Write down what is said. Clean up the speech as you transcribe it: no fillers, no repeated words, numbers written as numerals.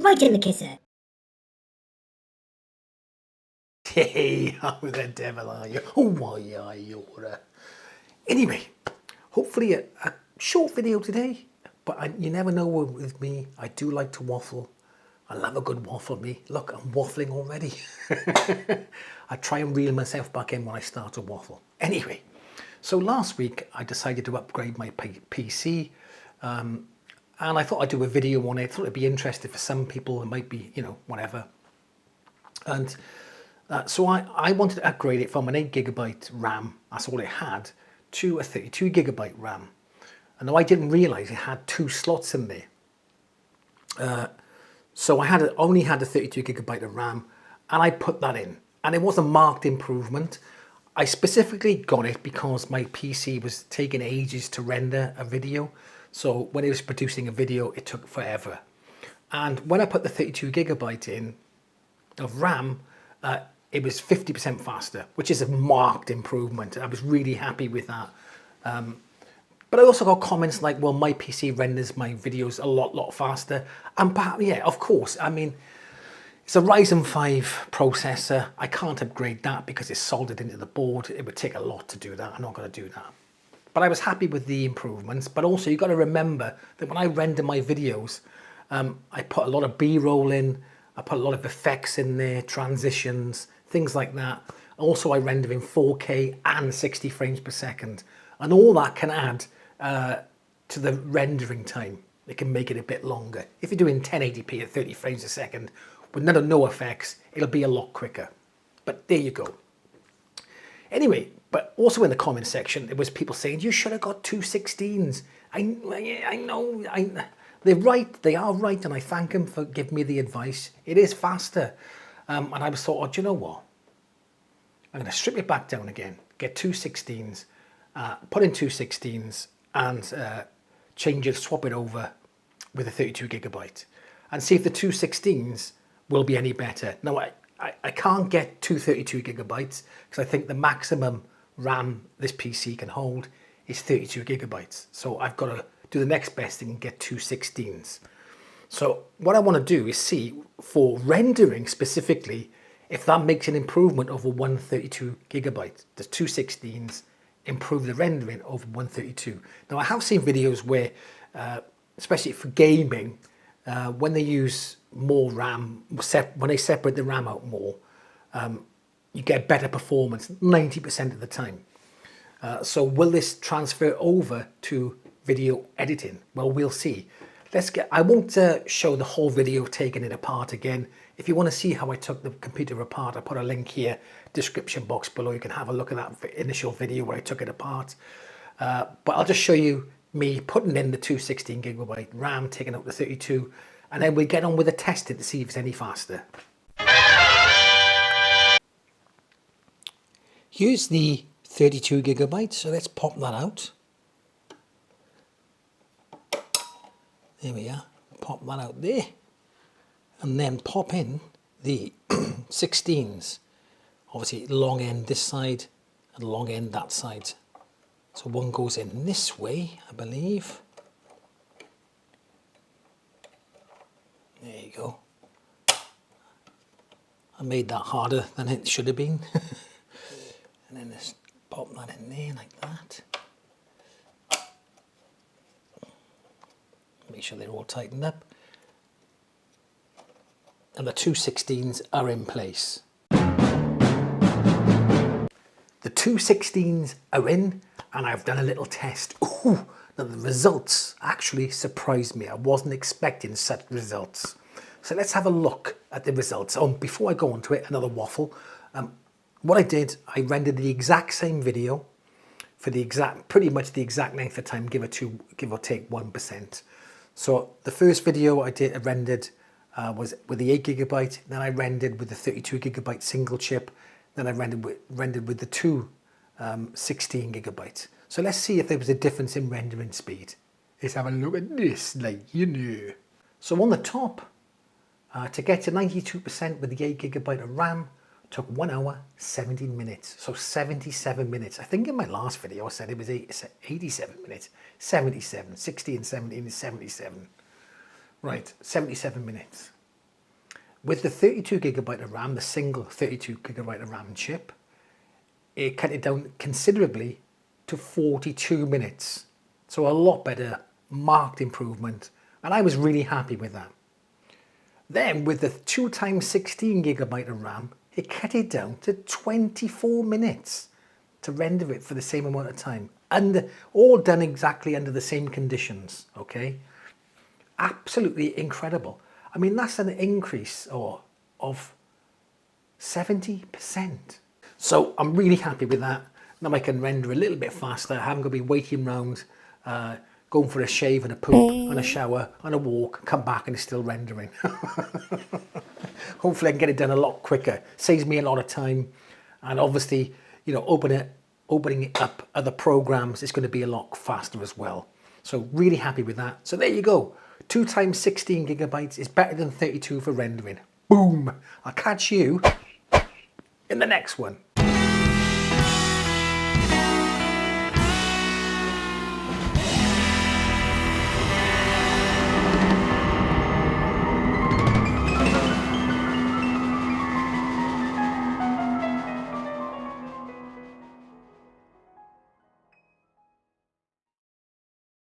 right in the kisser. Hey, how the devil are you? Oh, why are you? Anyway, hopefully a short video today, but you never know with me. I do like to waffle. I love a good waffle, me. Look, I'm waffling already. I try and reel myself back in when I start to waffle. Anyway, so last week I decided to upgrade my PC. And I thought I'd do a video on it. I thought it'd be interesting for some people. It might be, whatever. And so I wanted to upgrade it from an 8GB RAM, that's all it had, to a 32GB RAM. And I didn't realise it had 2 slots in there. So I only had a 32GB of RAM, and I put that in. And it was a marked improvement. I specifically got it because my PC was taking ages to render a video. So when it was producing a video, it took forever. And when I put the 32GB in of RAM, it was 50% faster, which is a marked improvement. I was really happy with that. But I also got comments like, well, my PC renders my videos a lot faster. And perhaps, yeah, of course, I mean, it's a Ryzen 5 processor. I can't upgrade that because it's soldered into the board. It would take a lot to do that. I'm not going to do that. But I was happy with the improvements. But also, you've got to remember that when I render my videos, I put a lot of B-roll in. I put a lot of effects in there, transitions, things like that. Also, I render in 4K and 60 frames per second. And all that can add to the rendering time. It can make it a bit longer. If you're doing 1080p at 30 frames a second with no effects, it'll be a lot quicker. But there you go. Anyway, but also in the comment section, there was people saying, you should have got 216s. I know, they're right, they are right, and I thank them for giving me the advice. It is faster. And I was thought, oh, do you know what? I'm going to strip it back down again, get 216s, put in 216s, and change it, swap it over with a 32GB, and see if the 216s will be any better. Now, I can't get 232GB because I think the maximum RAM this PC can hold is 32GB. So I've got to do the next best thing and get 216s. So what I want to do is see for rendering specifically if that makes an improvement over 132GB. The 216s improve the rendering over 132. Now I have seen videos where, especially for gaming, when they use more RAM, when they separate the RAM out more, you get better performance 90% of the time. So will this transfer over to video editing? Well, we'll see. I won't show the whole video taking it apart again. If you want to see how I took the computer apart, I put a link here, description box below. You can have a look at that initial video where I took it apart. But I'll just show you me putting in the 216GB RAM, taking out the 32, and then we'll get on with the testing to see if it's any faster. Here's the 32GB, so let's pop that out. There we are, pop that out there. And then pop in the 16s. Obviously long end this side and long end that side. So one goes in this way, I believe. There you go. I made that harder than it should have been. And then just pop that in there like that. Make sure they're all tightened up. And the 216s are in place. The 216s are in, and I've done a little test. Ooh, now the results actually surprised me. I wasn't expecting such results. So let's have a look at the results. Oh, before I go on to it, another waffle. What I did, I rendered the exact same video for pretty much the exact length of time, give or take 1%. So the first video I rendered was with the 8GB, then I rendered with the 32GB single chip, then I rendered with the two 16GB. So let's see if there was a difference in rendering speed. Let's have a look at this, So on the top, to get to 92% with the 8GB of RAM, took 1 hour, 17 minutes. So 77 minutes. I think in my last video I said it was 87 minutes. 77, 60 and 17 is 77. Right, 77 minutes. With the 32 gigabyte of RAM, the single 32 gigabyte of RAM chip, it cut it down considerably to 42 minutes. So a lot better, marked improvement. And I was really happy with that. Then with the 2 times 16 gigabyte of RAM, it cut it down to 24 minutes to render it for the same amount of time. And all done exactly under the same conditions, okay? Absolutely incredible. I mean, that's an increase of 70%. So I'm really happy with that. Now I can render a little bit faster. I haven't got to be waiting around, going for a shave and a poop and a shower and a walk, come back and it's still rendering. Hopefully I can get it done a lot quicker. Saves me a lot of time. And obviously, you know, opening it up other programs is going to be a lot faster as well. So really happy with that. So there you go. 2 times 16 gigabytes is better than 32 for rendering. Boom. I'll catch you in the next one.